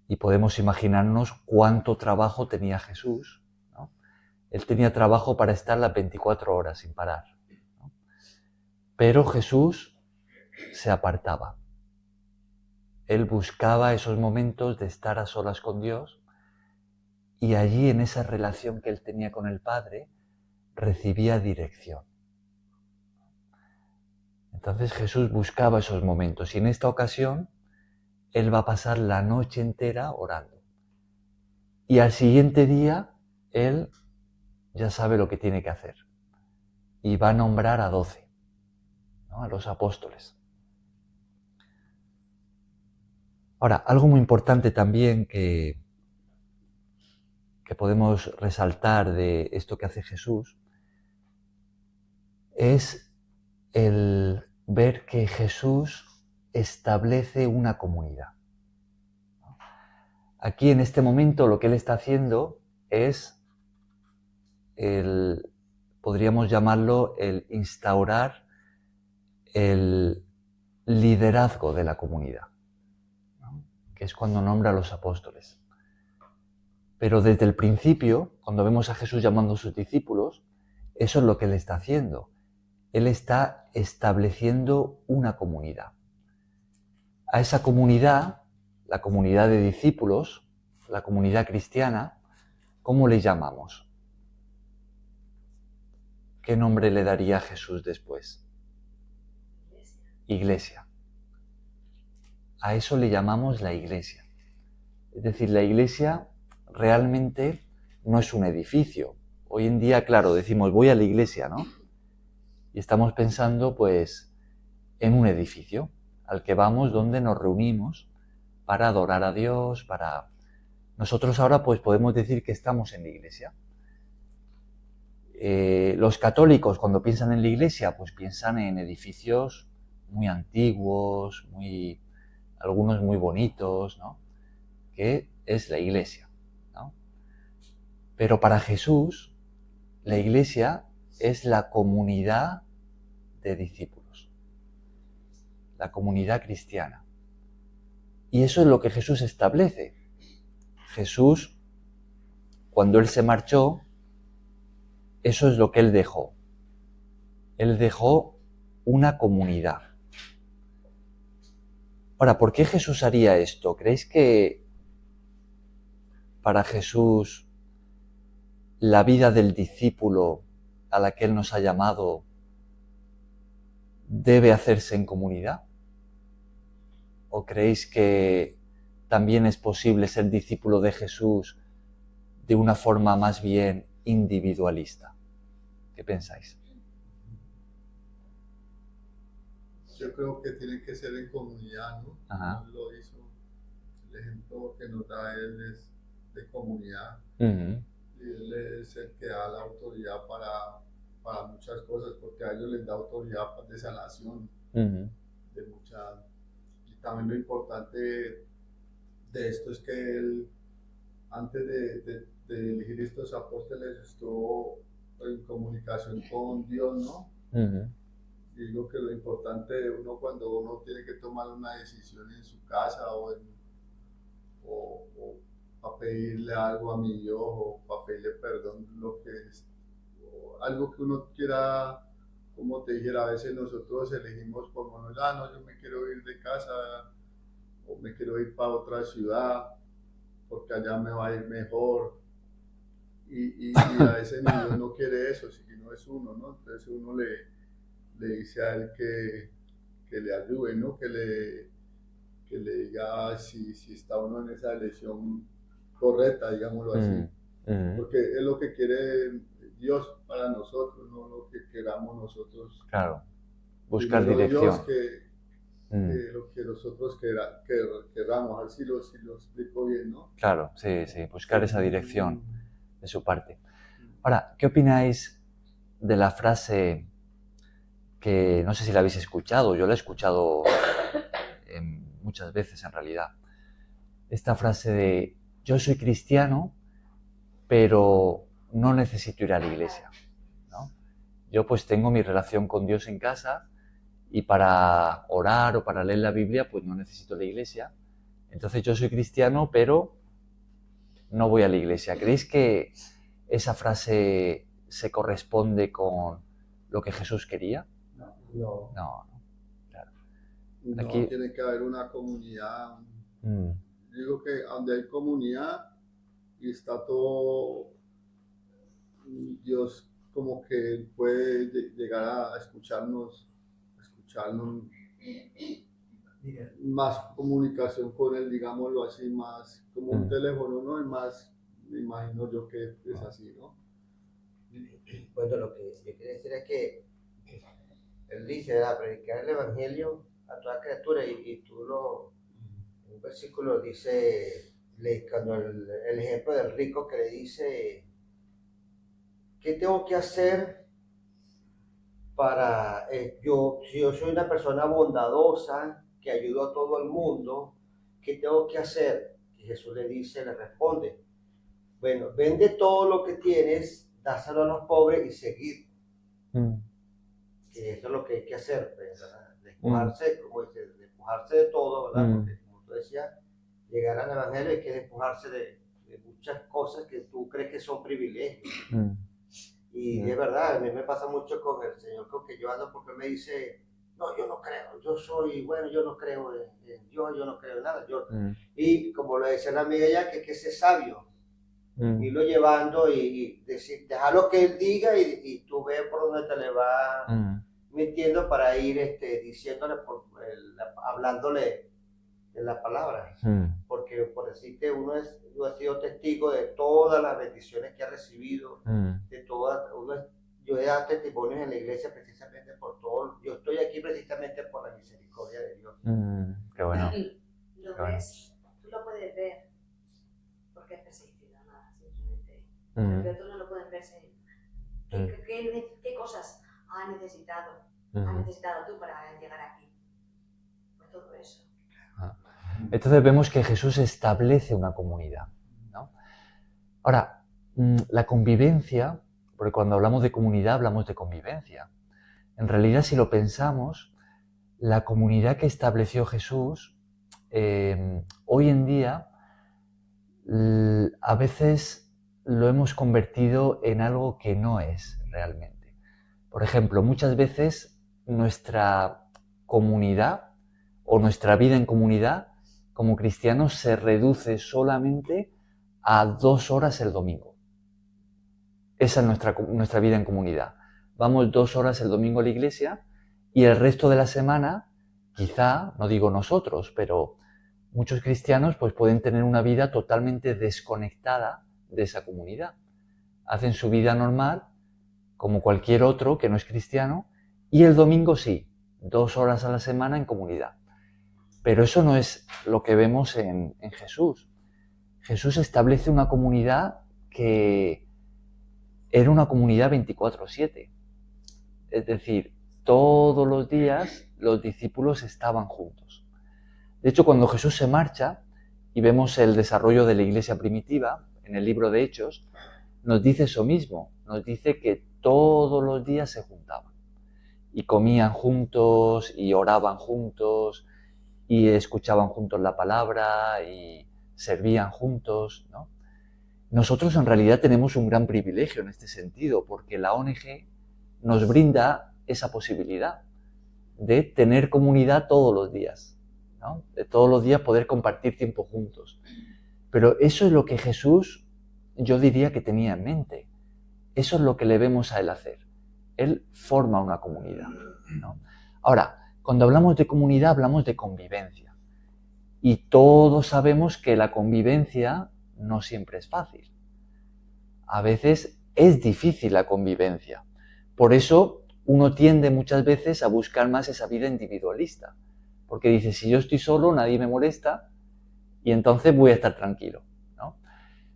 y podemos imaginarnos cuánto trabajo tenía Jesús, ¿no? Él tenía trabajo para estar las 24 horas sin parar, ¿no? Pero Jesús se apartaba. Él buscaba esos momentos de estar a solas con Dios, y allí, en esa relación que él tenía con el Padre, recibía dirección. Entonces Jesús buscaba esos momentos, y en esta ocasión él va a pasar la noche entera orando. Y al siguiente día él ya sabe lo que tiene que hacer y va a nombrar a 12, ¿no? A los apóstoles. Ahora, algo muy importante también que podemos resaltar de esto que hace Jesús es el ver que Jesús establece una comunidad. Aquí, en este momento, lo que él está haciendo es podríamos llamarlo el instaurar el liderazgo de la comunidad, ¿no? Que es cuando nombra a los apóstoles. Pero desde el principio, cuando vemos a Jesús llamando a sus discípulos, eso es lo que él está haciendo. Él está estableciendo una comunidad. A esa comunidad, la comunidad de discípulos, la comunidad cristiana, ¿cómo le llamamos? ¿Qué nombre le daría Jesús después? Iglesia. A eso le llamamos la iglesia. Es decir, la iglesia realmente no es un edificio. Hoy en día, claro, decimos voy a la iglesia, ¿no? Y estamos pensando, pues, en un edificio al que vamos, donde nos reunimos para adorar a Dios, para... Nosotros ahora, pues, podemos decir que estamos en la iglesia. Los católicos, cuando piensan en la iglesia, pues piensan en edificios muy antiguos, algunos muy bonitos, ¿no? Que es la iglesia, ¿no? Pero para Jesús, la iglesia es la comunidad de discípulos, la comunidad cristiana. Y eso es lo que Jesús establece. Jesús, cuando él se marchó, eso es lo que él dejó. Él dejó una comunidad. Ahora, ¿por qué Jesús haría esto? ¿Creéis que para Jesús la vida del discípulo a la que él nos ha llamado debe hacerse en comunidad? ¿O creéis que también es posible ser discípulo de Jesús de una forma más bien individualista? ¿Qué pensáis? Yo creo que tiene que ser en comunidad, ¿no? Ajá. Él lo hizo. El ejemplo que nos da él es de comunidad. Uh-huh. Y él es el que da la autoridad para muchas cosas, porque a ellos les da autoridad de sanación, Uh-huh. de mucha... Y también lo importante de esto es que él, antes de elegir estos apóstoles, estuvo en comunicación con Dios, ¿no? Uh-huh. Y digo que lo importante de uno cuando uno tiene que tomar una decisión en su casa o para pedirle algo a mi Dios o para pedirle perdón, lo que es, algo que uno quiera, como te dijera, a veces nosotros elegimos como, no, yo me quiero ir de casa o me quiero ir para otra ciudad porque allá me va a ir mejor. Y a ese niño no quiere eso, si no es uno, ¿no? Entonces uno le dice a él que le ayude, ¿no? Que le diga si está uno en esa elección correcta, digámoslo así. Porque es lo que quiere Dios para nosotros, no lo que queramos nosotros. Claro, buscar Primero dirección. Dios que lo que nosotros queramos, a ver si lo explico bien, ¿no? Claro, sí, buscar esa dirección de su parte. Ahora, ¿qué opináis de la frase que no sé si la habéis escuchado? Yo la he escuchado muchas veces en realidad. Esta frase de yo soy cristiano, pero no necesito ir a la iglesia, ¿no? Yo pues tengo mi relación con Dios en casa y para orar o para leer la Biblia pues no necesito la iglesia. Entonces yo soy cristiano, pero no voy a la iglesia. ¿Creéis que esa frase se corresponde con lo que Jesús quería? No. Claro. No, Aquí tiene que haber una comunidad. Digo que donde hay comunidad y está todo, Dios como que puede llegar a escucharnos más comunicación con él, digámoslo así, más como un teléfono, ¿no? Y más, me imagino yo que es así, ¿no? Bueno, lo que yo quiero decir es que él dice, ¿verdad? Predicar el evangelio a toda criatura, y tú en un versículo dice, cuando el ejemplo del rico que le dice, ¿qué tengo que hacer para, si yo soy una persona bondadosa, que ayudo a todo el mundo, ¿qué tengo que hacer? Y Jesús le responde, bueno, vende todo lo que tienes, dáselo a los pobres y seguir. Que eso es lo que hay que hacer, ¿verdad? Despojarse, como dice, despojarse de todo, ¿verdad? Porque como tú decías, llegar al evangelio hay que despojarse de muchas cosas que tú crees que son privilegios. Y es verdad, a mí me pasa mucho con el Señor con que yo ando, porque me dice, no, yo no creo, yo no creo en Dios, yo no creo en nada. Y como lo decía la amiga ya, que hay que ser sabio, irlo llevando y decir, dejarlo que él diga y tú ves por dónde te le va metiendo para ir diciéndole, hablándole de la palabra. Porque por decirte, yo he sido testigo de todas las bendiciones que ha recibido, de todas, yo he dado testimonios en la iglesia precisamente por todo. Yo estoy aquí precisamente por la misericordia de Dios. Qué bueno. Lo ves, tú lo puedes ver porque es perseguido, nada, simplemente. Pero tú no lo puedes ver. ¿Qué cosas has necesitado tú para llegar aquí? Pues todo eso. Entonces vemos que Jesús establece una comunidad, ¿no? Ahora, la convivencia, porque cuando hablamos de comunidad hablamos de convivencia. En realidad, si lo pensamos, la comunidad que estableció Jesús, hoy en día, a veces lo hemos convertido en algo que no es realmente. Por ejemplo, muchas veces nuestra comunidad o nuestra vida en comunidad como cristianos se reduce solamente a 2 horas el domingo. Esa es nuestra vida en comunidad. Vamos 2 horas el domingo a la iglesia y el resto de la semana, quizá, no digo nosotros, pero muchos cristianos pues pueden tener una vida totalmente desconectada de esa comunidad. Hacen su vida normal, como cualquier otro que no es cristiano, y el domingo sí, 2 horas a la semana en comunidad. Pero eso no es lo que vemos en Jesús. Jesús establece una comunidad que era una comunidad 24/7. Es decir, todos los días los discípulos estaban juntos. De hecho, cuando Jesús se marcha y vemos el desarrollo de la iglesia primitiva en el libro de Hechos, nos dice eso mismo. Nos dice que todos los días se juntaban y comían juntos y oraban juntos y escuchaban juntos la palabra y servían juntos, ¿no? Nosotros en realidad tenemos un gran privilegio en este sentido, porque la ONG nos brinda esa posibilidad de tener comunidad todos los días, ¿no? De todos los días poder compartir tiempo juntos. Pero eso es lo que Jesús, yo diría que tenía en mente. Eso es lo que le vemos a él hacer. Él forma una comunidad, ¿no? Ahora, cuando hablamos de comunidad, hablamos de convivencia. Y todos sabemos que la convivencia no siempre es fácil. A veces es difícil la convivencia. Por eso uno tiende muchas veces a buscar más esa vida individualista. Porque dice, si yo estoy solo, nadie me molesta y entonces voy a estar tranquilo, ¿no?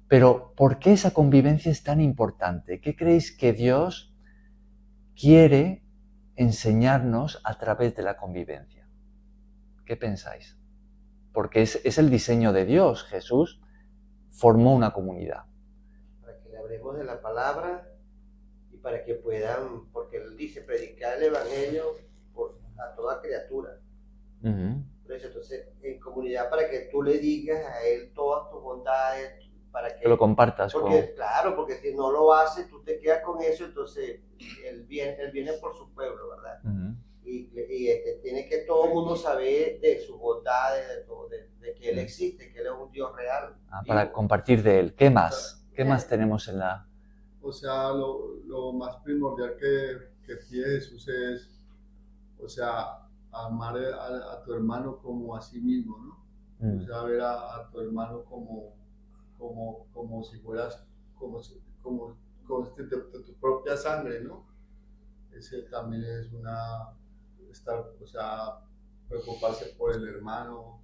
Pero, ¿por qué esa convivencia es tan importante? ¿Qué creéis que Dios quiere enseñarnos a través de la convivencia? ¿Qué pensáis? Porque es el diseño de Dios. Jesús formó una comunidad. Para que le hablemos de la palabra y para que puedan, porque él dice, predicar el evangelio a toda criatura. Por eso, entonces, en comunidad, para que tú le digas a él todas tus bondades, para que lo compartas. Porque, claro, porque si no lo haces, tú te quedas con eso, entonces él viene por su pueblo, ¿verdad? Y tiene que todo el mundo saber de sus bondades, de todo, de que él existe, que él es un Dios real. Para compartir de él. ¿Qué más? ¿Qué más tenemos en la...? O sea, lo más primordial que pide Jesús es, o sea, amar a tu hermano como a sí mismo, ¿no? O sea, ver a tu hermano como si fueras, como de tu propia sangre, ¿no? Ese también es o sea, preocuparse por el hermano,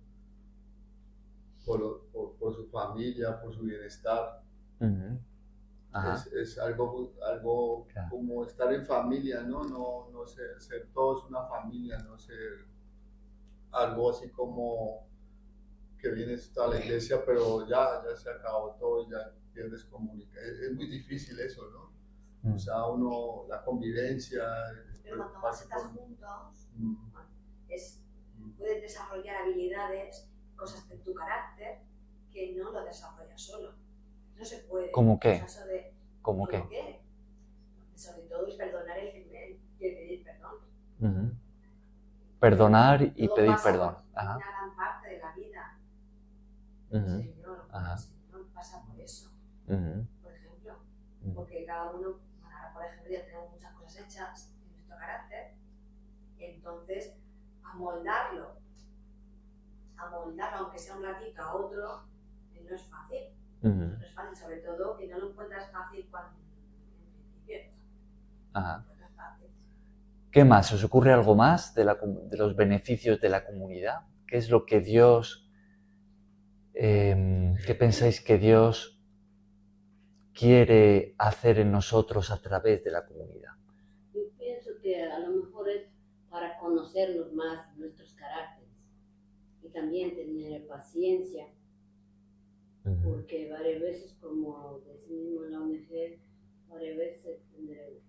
por su familia, por su bienestar. Es algo claro, como estar en familia, ¿no? No ser todos una familia, no ser algo así como que vienes a la iglesia, pero ya se acabó todo, ya pierdes comunicación. Es muy difícil eso, ¿no? O sea, la convivencia. Pero cuando más estás juntos, puedes desarrollar habilidades, cosas de tu carácter, que no lo desarrollas solo. No se puede. ¿Cómo qué? ¿Cómo qué? Sobre todo es perdonar el pedir perdón. Perdonar y todo pedir pasa perdón. Por una gran parte de la vida. Señor, pasa por eso. Por ejemplo, porque cada uno, ahora por ejemplo ya tenemos muchas cosas hechas en nuestro carácter, entonces amoldarlo, aunque sea un ratito a otro, no es fácil. No es fácil, sobre todo que no lo encuentras fácil cuando en principio. No es fácil. ¿Qué más? ¿Os ocurre algo más de los beneficios de la comunidad? ¿Qué es lo que Dios, qué pensáis que Dios quiere hacer en nosotros a través de la comunidad? Yo pienso que a lo mejor es para conocernos más nuestros caracteres y también tener paciencia, porque varias veces, como decimos en la ONG, varias veces tener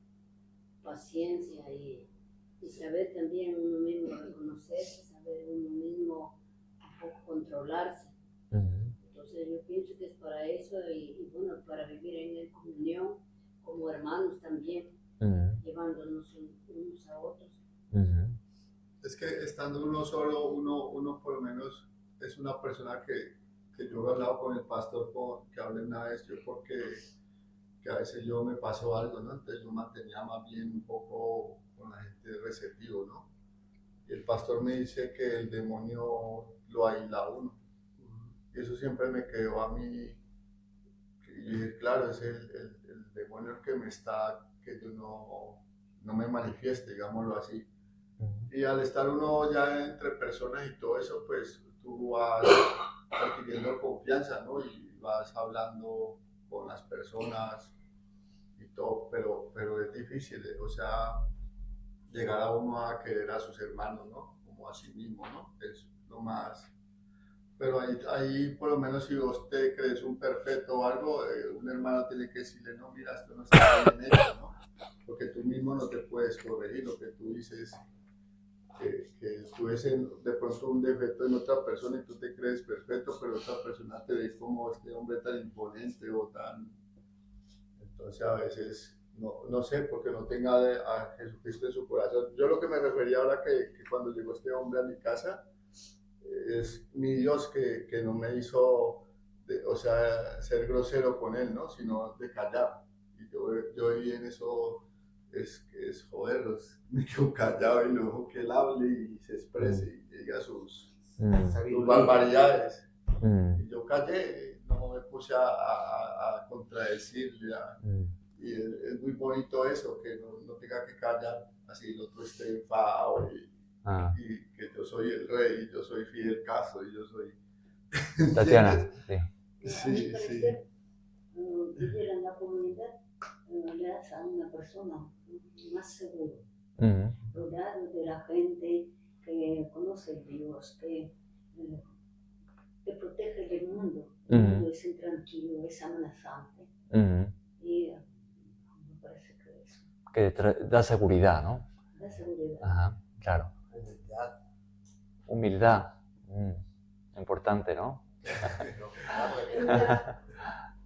paciencia y saber también uno mismo reconocerse, saber uno mismo un poco controlarse. Entonces yo pienso que es para eso y bueno, para vivir en comunión como hermanos también, llevándonos unos a otros. Es que estando uno solo, uno por lo menos es una persona que yo he hablado con el pastor, que hablé una vez, porque que a veces yo me pasó algo, ¿no? Entonces yo mantenía más bien un poco con la gente receptivo, ¿no? Y el pastor me dice que el demonio lo aísla a uno. Y eso siempre me quedó a mí. Y dije, claro, es el demonio el que que yo no me manifieste, digámoslo así. Y al estar uno ya entre personas y todo eso, pues tú vas adquiriendo confianza, ¿no? Y vas hablando con las personas y todo, pero es difícil, o sea, llegar a uno a querer a sus hermanos, ¿no? Como a sí mismo, ¿no? Es lo más. Pero ahí por lo menos si vos te crees un perfecto o algo, un hermano tiene que decirle, no, mira, esto no está bien hecho, ¿no? Porque tú mismo no te puedes corregir, lo que tú dices, que tú ves de pronto un defecto en otra persona y tú te crees perfecto, pero otra persona te ve como este hombre tan imponente o tan... Entonces a veces, no sé, porque no tenga a Jesucristo en su corazón. Yo lo que me refería ahora que cuando llegó este hombre a mi casa, es mi Dios que no me hizo, o sea, ser grosero con él, ¿no? Sino de callar. Y yo vi en eso, es joder, me quedo callado y luego que él hable y se exprese y diga sus tus barbaridades. Y yo callé, no me puse a contradecirle. Y es muy bonito eso, que no tenga que callar, así el otro esté enfadado y que yo soy el rey, y yo soy Fidel Castro, y yo soy... Tatiana, sí. Sí, sí. Vivir en la comunidad le hace a una persona más seguro, rodeado de la gente que conoce a Dios, que protege del mundo. El mundo es intranquilo, es amenazante. Y me parece que eso. Que da seguridad, ¿no? Da seguridad. Ajá, claro. Humildad. Importante, ¿no?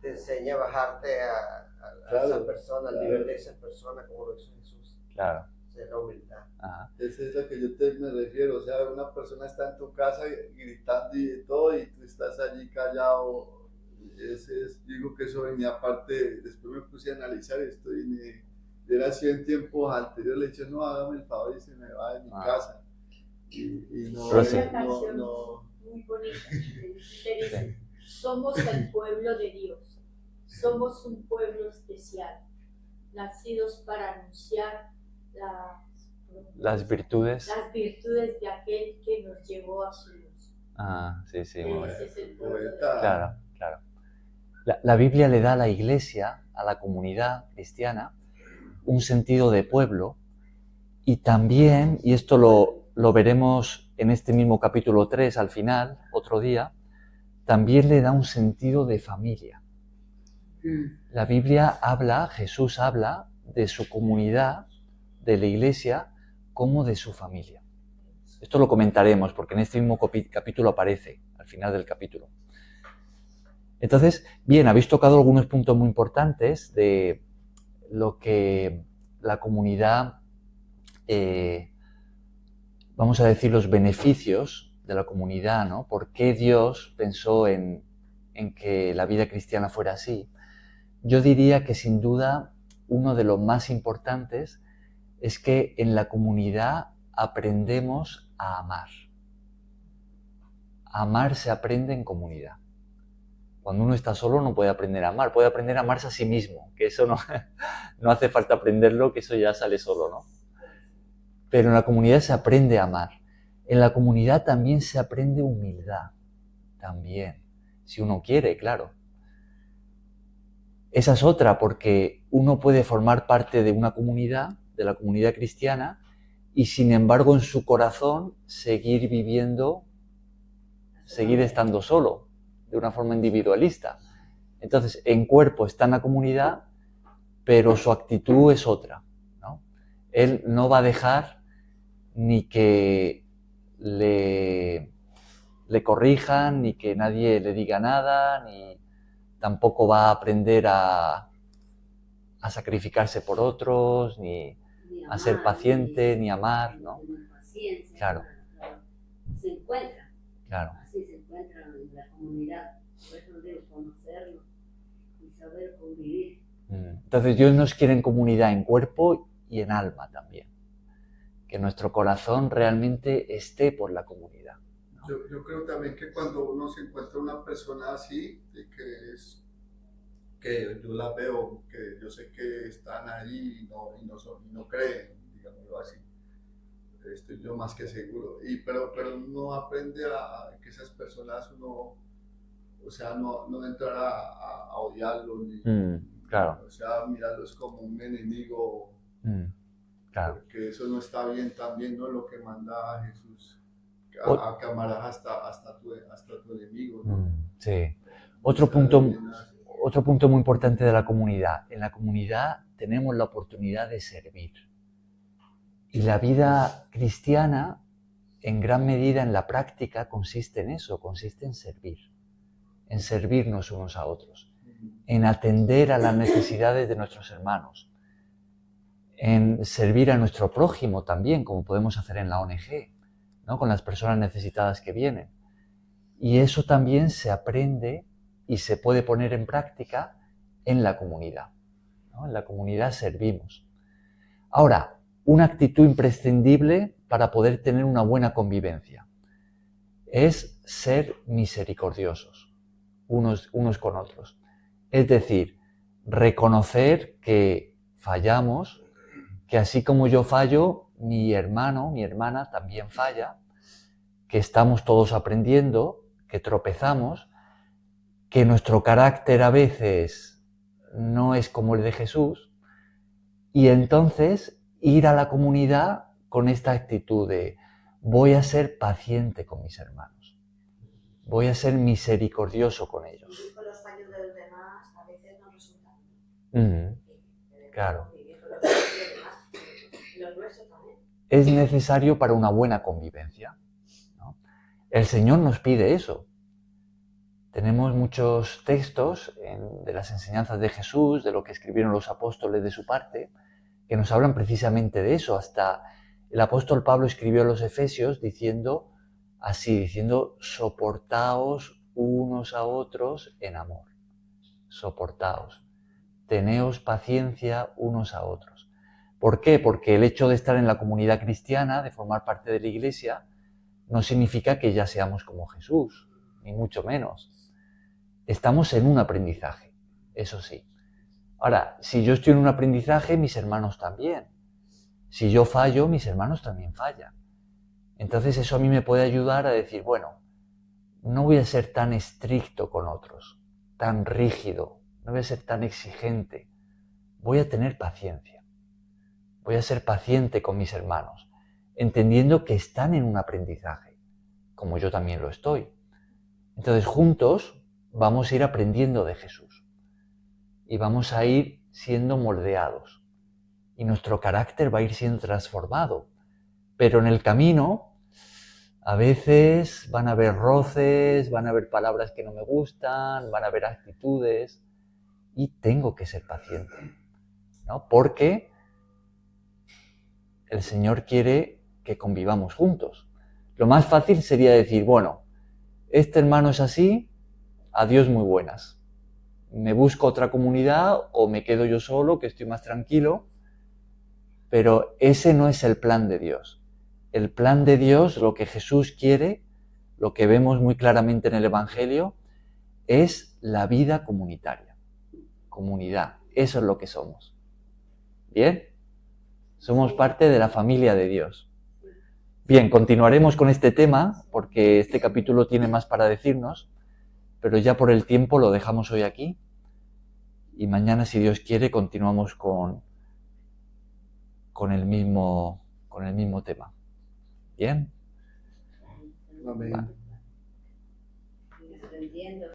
Te enseña a bajarte a esa persona, al nivel de esa persona, como lo hizo Jesús. Claro. Es la humildad. Ajá. Es eso que yo me refiero, o sea, una persona está en tu casa gritando y de todo, y tú estás allí callado. Digo que eso venía aparte, después me puse a analizar esto y me era así en tiempos anteriores, le he dicho, no, hágame el favor y se me va de mi casa. Y no, Pero sí. Una canción muy bonita que dice, somos el pueblo de Dios, somos un pueblo especial, nacidos para anunciar las virtudes de aquel que nos llevó a su luz. Sí, Ese es el pueblo de Dios. Claro, claro. La Biblia le da a la iglesia, a la comunidad cristiana, un sentido de pueblo, y también, y esto lo veremos en este mismo capítulo 3 al final, otro día, también le da un sentido de familia. La Biblia habla, Jesús habla de su comunidad, de la iglesia, como de su familia. Esto lo comentaremos porque en este mismo capítulo aparece, al final del capítulo. Entonces, bien, habéis tocado algunos puntos muy importantes de lo que la comunidad, vamos a decir, los beneficios de la comunidad, ¿no? ¿Por qué Dios pensó en que la vida cristiana fuera así? Yo diría que sin duda uno de los más importantes es que en la comunidad aprendemos a amar. Amar se aprende en comunidad. Cuando uno está solo no puede aprender a amar, puede aprender a amarse a sí mismo, que eso no hace falta aprenderlo, que eso ya sale solo, ¿no? Pero en la comunidad se aprende a amar. En la comunidad también se aprende humildad, también, si uno quiere, claro. Esa es otra, porque uno puede formar parte de una comunidad, de la comunidad cristiana, y sin embargo en su corazón seguir viviendo, seguir estando solo, de una forma individualista. Entonces, en cuerpo está en la comunidad, pero su actitud es otra, ¿no? Él no va a dejar ni que le corrijan, ni que nadie le diga nada, ni tampoco va a aprender a sacrificarse por otros, ni a ser paciente, ni amar, ¿no? Claro. Se encuentra. Claro. Así se encuentra en la comunidad. Por eso debe conocerlo y saber convivir. Entonces Dios nos quiere en comunidad, en cuerpo y en alma también. Que nuestro corazón realmente esté por la comunidad, ¿no? Yo creo también que cuando uno se encuentra una persona así, que yo la veo, que yo sé que están ahí y no creen, digámoslo así. Estoy yo más que seguro. Pero uno aprende a que esas personas no entrar a odiarlos, claro. O sea, mirarlos como un enemigo, claro. Porque eso no está bien también, ¿no? Lo que manda Jesús, a que amarás hasta tu enemigo, ¿no? Sí. Otro punto muy importante de la comunidad. En la comunidad tenemos la oportunidad de servir. Y la vida cristiana, en gran medida en la práctica, consiste en eso, consiste en servir, en servirnos unos a otros, en atender a las necesidades de nuestros hermanos, en servir a nuestro prójimo también, como podemos hacer en la ONG, ¿no? Con las personas necesitadas que vienen. Y eso también se aprende y se puede poner en práctica en la comunidad, ¿no? En la comunidad servimos. Ahora, una actitud imprescindible para poder tener una buena convivencia. es ser misericordiosos unos con otros. Es decir, reconocer que fallamos, que así como yo fallo, mi hermano, mi hermana también falla, que estamos todos aprendiendo, que tropezamos, que nuestro carácter a veces no es como el de Jesús, y entonces ir a la comunidad con esta actitud de voy a ser paciente con mis hermanos, voy a ser misericordioso con ellos. Y con los fallos de los demás a veces no resultan. Claro. Los nuestros también. Es necesario para una buena convivencia, ¿no? El Señor nos pide eso. Tenemos muchos textos de las enseñanzas de Jesús, de lo que escribieron los apóstoles de su parte, que nos hablan precisamente de eso. Hasta el apóstol Pablo escribió a los Efesios diciendo soportaos unos a otros en amor. Soportaos. Teneos paciencia unos a otros. ¿Por qué? Porque el hecho de estar en la comunidad cristiana, de formar parte de la iglesia, no significa que ya seamos como Jesús, ni mucho menos. Estamos en un aprendizaje, eso sí. Ahora, si yo estoy en un aprendizaje, mis hermanos también. Si yo fallo, mis hermanos también fallan. Entonces eso a mí me puede ayudar a decir, bueno, no voy a ser tan estricto con otros, tan rígido, no voy a ser tan exigente. Voy a tener paciencia. Voy a ser paciente con mis hermanos, entendiendo que están en un aprendizaje, como yo también lo estoy. Entonces juntos vamos a ir aprendiendo de Jesús y vamos a ir siendo moldeados y nuestro carácter va a ir siendo transformado. Pero en el camino a veces van a haber roces, van a haber palabras que no me gustan, van a haber actitudes y tengo que ser paciente, ¿no? Porque el Señor quiere que convivamos juntos. Lo más fácil sería decir, bueno, este hermano es así, adiós muy buenas. Me busco otra comunidad o me quedo yo solo, que estoy más tranquilo. Pero ese no es el plan de Dios. El plan de Dios, lo que Jesús quiere, lo que vemos muy claramente en el Evangelio, es la vida comunitaria. Comunidad, eso es lo que somos. ¿Bien? Somos parte de la familia de Dios. Bien, continuaremos con este tema, porque este capítulo tiene más para decirnos, pero ya por el tiempo lo dejamos hoy aquí, y mañana, si Dios quiere, continuamos con el mismo tema. ¿Bien? Amén. Aprendiendo.